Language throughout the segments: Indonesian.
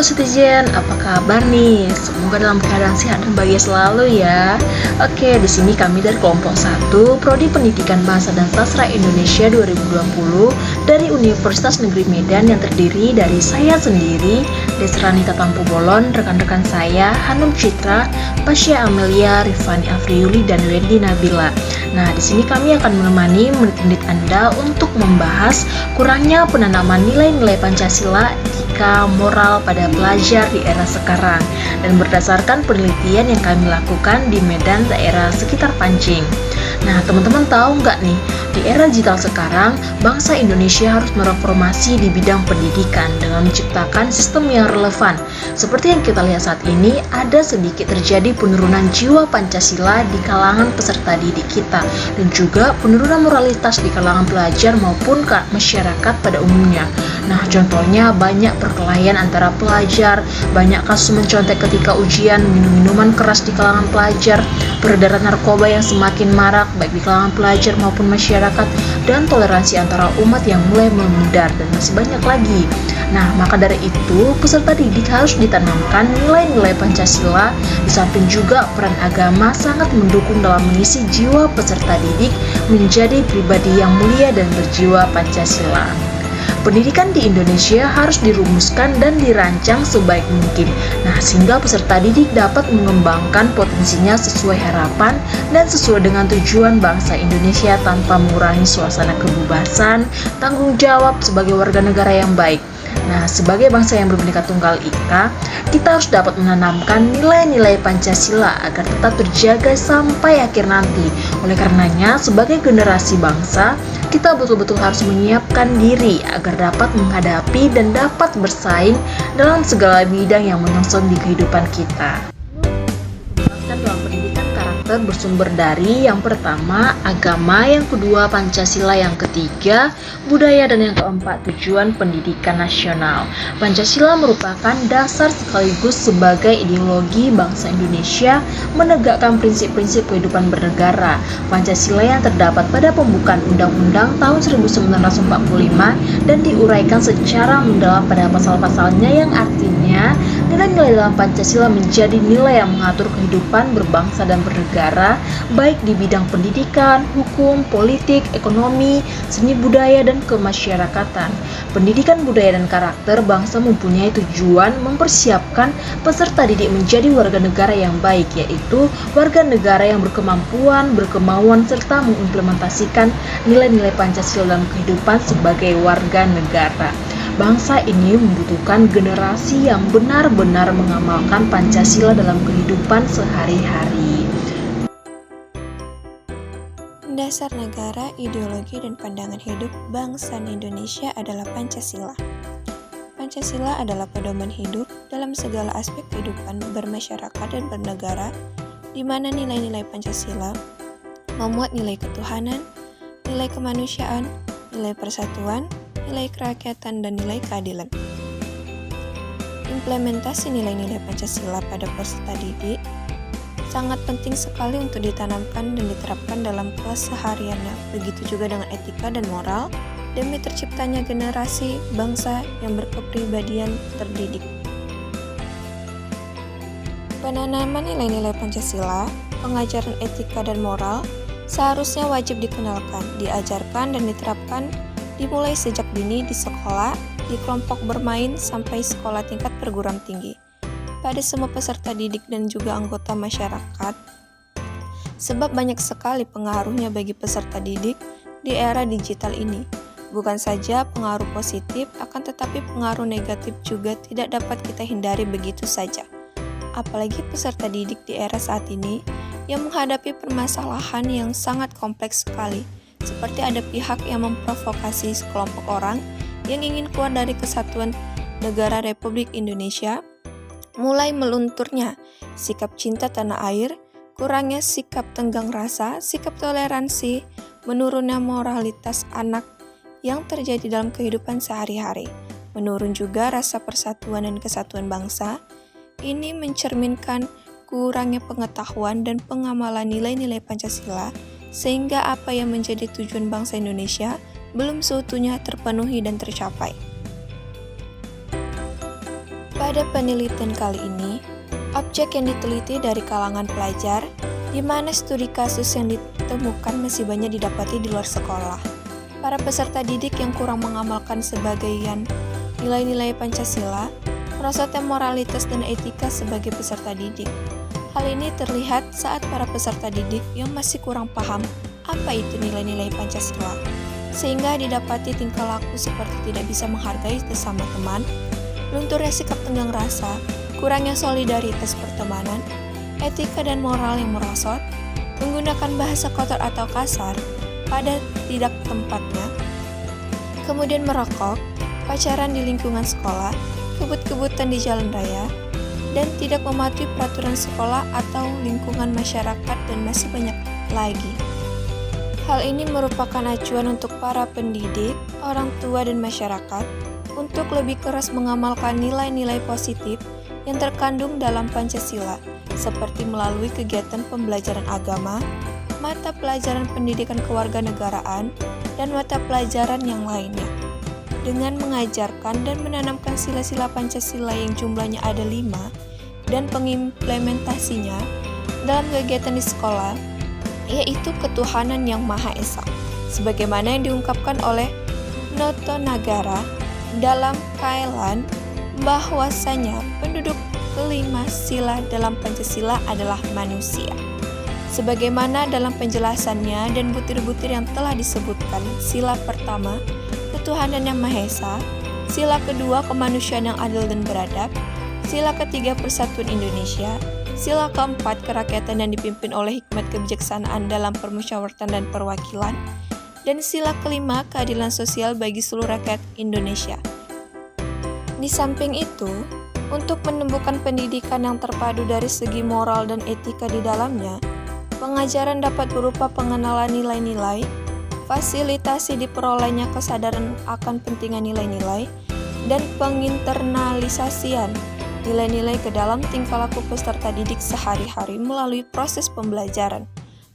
Citizen, apa kabar nih? Semoga dalam keadaan sehat dan bahagia selalu ya. Oke, di sini kami dari kelompok 1, Prodi Pendidikan Bahasa dan Sastra Indonesia 2020 dari Universitas Negeri Medan yang terdiri dari saya sendiri, Desranita Tampu Bolon, rekan-rekan saya, Hanum Citra, Pasya Amelia, Rifani Afriyuli, dan Wendy Nabila. Nah, di sini kami akan menemani menit-menit Anda untuk membahas kurangnya penanaman nilai-nilai Pancasila, etika, moral pada pelajar di era sekarang dan berdasarkan penelitian yang kami lakukan di Medan daerah sekitar Pancing. Nah, teman-teman tahu nggak nih, di era digital sekarang, bangsa Indonesia harus mereformasi di bidang pendidikan dengan menciptakan sistem yang relevan. Seperti yang kita lihat saat ini, ada sedikit terjadi penurunan jiwa Pancasila di kalangan peserta didik kita, dan juga penurunan moralitas di kalangan pelajar maupun masyarakat pada umumnya. Nah, contohnya banyak perkelahian antara pelajar, banyak kasus mencontek ketika ujian, minum-minuman keras di kalangan pelajar, peredaran narkoba yang semakin marak baik di kalangan pelajar maupun masyarakat, dan toleransi antara umat yang mulai memudar, dan masih banyak lagi. Nah, maka dari itu, peserta didik harus ditanamkan nilai-nilai Pancasila, di samping juga peran agama sangat mendukung dalam mengisi jiwa peserta didik menjadi pribadi yang mulia dan berjiwa Pancasila. Pendidikan di Indonesia harus dirumuskan dan dirancang sebaik mungkin. Nah, sehingga peserta didik dapat mengembangkan potensinya sesuai harapan dan sesuai dengan tujuan bangsa Indonesia tanpa mengurangi suasana kebebasan, tanggung jawab sebagai warga negara yang baik. Nah, sebagai bangsa yang berbhinneka tunggal ika, kita harus dapat menanamkan nilai-nilai Pancasila agar tetap terjaga sampai akhir nanti. Oleh karenanya, sebagai generasi bangsa, kita betul-betul harus menyiapkan diri agar dapat menghadapi dan dapat bersaing dalam segala bidang yang menyongsong di kehidupan kita. Dalam pendidikan karakter bersumber dari yang pertama agama, yang kedua Pancasila, yang ketiga budaya, dan yang keempat tujuan pendidikan nasional. Pancasila merupakan dasar sekaligus sebagai ideologi bangsa Indonesia menegakkan prinsip-prinsip kehidupan bernegara. Pancasila yang terdapat pada pembukaan Undang-Undang tahun 1945 dan diuraikan secara mendalam pada pasal-pasalnya, yang artinya nilai-nilai dalam Pancasila menjadi nilai yang mengatur kehidupan berbangsa dan bernegara, baik di bidang pendidikan, hukum, politik, ekonomi, seni budaya, dan kemasyarakatan. Pendidikan budaya dan karakter bangsa mempunyai tujuan mempersiapkan peserta didik menjadi warga negara yang baik, yaitu warga negara yang berkemampuan, berkemauan, serta mengimplementasikan nilai-nilai Pancasila dalam kehidupan sebagai warga negara. Bangsa ini membutuhkan generasi yang benar-benar mengamalkan Pancasila dalam kehidupan sehari-hari. Dasar negara, ideologi, dan pandangan hidup bangsa Indonesia adalah Pancasila. Pancasila adalah pedoman hidup dalam segala aspek kehidupan bermasyarakat dan bernegara, di mana nilai-nilai Pancasila memuat nilai ketuhanan, nilai kemanusiaan, nilai persatuan, nilai kerakyatan, dan nilai keadilan. Implementasi nilai-nilai Pancasila pada peserta didik sangat penting sekali untuk ditanamkan dan diterapkan dalam kesehariannya. Begitu juga dengan etika dan moral, demi terciptanya generasi bangsa yang berkepribadian terdidik. Penanaman nilai-nilai Pancasila, pengajaran etika dan moral seharusnya wajib dikenalkan, diajarkan, dan diterapkan dimulai sejak dini di sekolah, di kelompok bermain, sampai sekolah tingkat perguruan tinggi, pada semua peserta didik dan juga anggota masyarakat, sebab banyak sekali pengaruhnya bagi peserta didik di era digital ini. Bukan saja pengaruh positif, akan tetapi pengaruh negatif juga tidak dapat kita hindari begitu saja. Apalagi peserta didik di era saat ini yang menghadapi permasalahan yang sangat kompleks sekali, seperti ada pihak yang memprovokasi sekelompok orang yang ingin keluar dari kesatuan negara Republik Indonesia, mulai melunturnya sikap cinta tanah air, kurangnya sikap tenggang rasa, sikap toleransi, menurunnya moralitas anak yang terjadi dalam kehidupan sehari-hari, menurun juga rasa persatuan dan kesatuan bangsa. Ini mencerminkan kurangnya pengetahuan dan pengamalan nilai-nilai Pancasila, sehingga apa yang menjadi tujuan bangsa Indonesia belum seutuhnya terpenuhi dan tercapai. Pada penelitian kali ini, objek yang diteliti dari kalangan pelajar, di mana studi kasus yang ditemukan masih banyak didapati di luar sekolah. Para peserta didik yang kurang mengamalkan sebagian nilai-nilai Pancasila, merosotnya moralitas dan etika sebagai peserta didik. Hal ini terlihat saat para peserta didik yang masih kurang paham apa itu nilai-nilai Pancasila, sehingga didapati tingkah laku seperti tidak bisa menghargai sesama teman, lunturnya sikap tenggang rasa, kurangnya solidaritas pertemanan, etika dan moral yang merosot, menggunakan bahasa kotor atau kasar pada tidak tempatnya, kemudian merokok, pacaran di lingkungan sekolah, kebut-kebutan di jalan raya, dan tidak mematuhi peraturan sekolah atau lingkungan masyarakat, dan masih banyak lagi. Hal ini merupakan acuan untuk para pendidik, orang tua, dan masyarakat untuk lebih keras mengamalkan nilai-nilai positif yang terkandung dalam Pancasila, seperti melalui kegiatan pembelajaran agama, mata pelajaran pendidikan kewarganegaraan, dan mata pelajaran yang lainnya. Dengan mengajarkan dan menanamkan sila-sila Pancasila yang jumlahnya ada 5 dan pengimplementasinya dalam kegiatan di sekolah, yaitu ketuhanan yang Maha Esa, sebagaimana yang diungkapkan oleh Noto Nagara dalam Kailan, bahwasanya penduduk kelima sila dalam Pancasila adalah manusia. Sebagaimana dalam penjelasannya dan butir-butir yang telah disebutkan, sila pertama, ketuhanan yang Maha Esa, sila kedua, kemanusiaan yang adil dan beradab, sila ketiga, persatuan Indonesia, sila keempat, kerakyatan yang dipimpin oleh hikmat kebijaksanaan dalam permusyawaratan dan perwakilan, dan sila kelima, keadilan sosial bagi seluruh rakyat Indonesia. Di samping itu, untuk menumbuhkan pendidikan yang terpadu dari segi moral dan etika di dalamnya, pengajaran dapat berupa pengenalan nilai-nilai, fasilitasi diperolehnya kesadaran akan pentingnya nilai-nilai, dan penginternalisasian nilai-nilai ke dalam tingkah laku peserta didik sehari-hari melalui proses pembelajaran,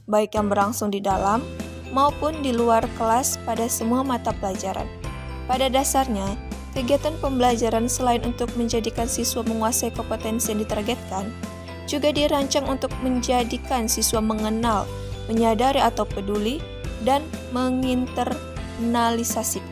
baik yang berlangsung di dalam maupun di luar kelas pada semua mata pelajaran. Pada dasarnya, kegiatan pembelajaran selain untuk menjadikan siswa menguasai kompetensi yang ditargetkan, juga dirancang untuk menjadikan siswa mengenal, menyadari atau peduli, dan menginternalisasi.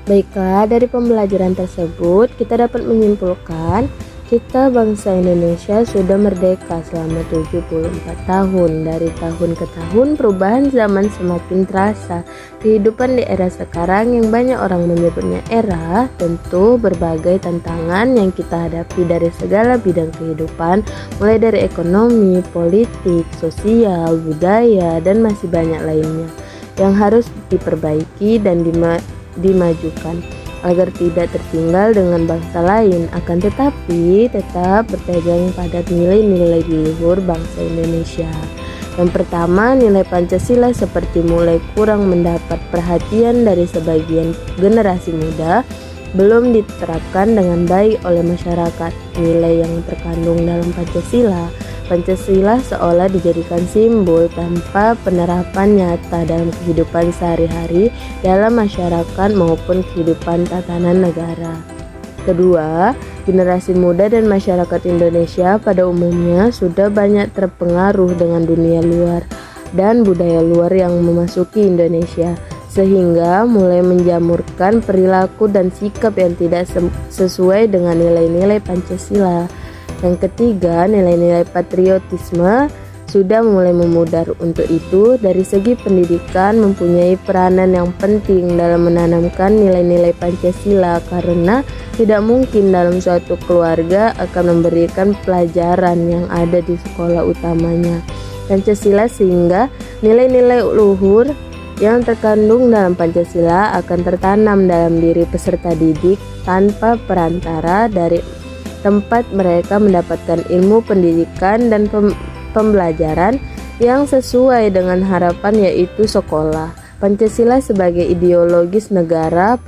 Baiklah, dari pembelajaran tersebut kita dapat menyimpulkan kita bangsa Indonesia sudah merdeka selama 74 tahun. Dari tahun ke tahun perubahan zaman semakin terasa. Kehidupan di era sekarang yang banyak orang menyebutnya era, tentu berbagai tantangan yang kita hadapi dari segala bidang kehidupan, mulai dari ekonomi, politik, sosial, budaya, dan masih banyak lainnya yang harus diperbaiki dan dimajukan agar tidak tertinggal dengan bangsa lain, akan tetapi tetap berpegang pada nilai-nilai luhur bangsa Indonesia. Yang pertama, nilai Pancasila seperti mulai kurang mendapat perhatian dari sebagian generasi muda, belum diterapkan dengan baik oleh masyarakat. Nilai yang terkandung dalam Pancasila seolah dijadikan simbol tanpa penerapan nyata dalam kehidupan sehari-hari dalam masyarakat maupun kehidupan tatanan negara. Kedua, generasi muda dan masyarakat Indonesia pada umumnya sudah banyak terpengaruh dengan dunia luar dan budaya luar yang memasuki Indonesia, sehingga mulai menjamurkan perilaku dan sikap yang tidak sesuai dengan nilai-nilai Pancasila. Yang ketiga, nilai-nilai patriotisme sudah mulai memudar. Untuk itu, dari segi pendidikan mempunyai peranan yang penting dalam menanamkan nilai-nilai Pancasila, karena tidak mungkin dalam suatu keluarga akan memberikan pelajaran yang ada di sekolah utamanya Pancasila, sehingga nilai-nilai luhur yang terkandung dalam Pancasila akan tertanam dalam diri peserta didik tanpa perantara dari tempat mereka mendapatkan ilmu pendidikan dan pembelajaran yang sesuai dengan harapan, yaitu sekolah. Pancasila sebagai ideologis negara,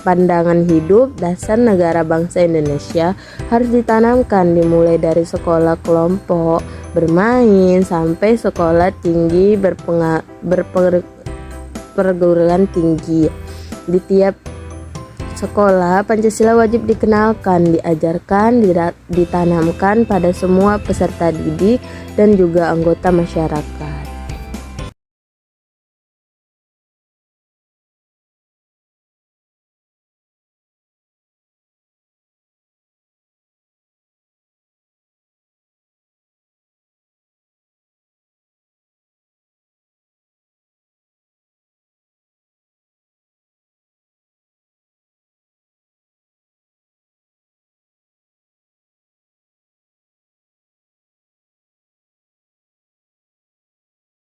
pandangan hidup, dasar negara bangsa Indonesia harus ditanamkan dimulai dari sekolah kelompok bermain sampai sekolah tinggi perguruan tinggi. Di tiap Sekolah, Pancasila wajib dikenalkan, diajarkan, ditanamkan pada semua peserta didik dan juga anggota masyarakat.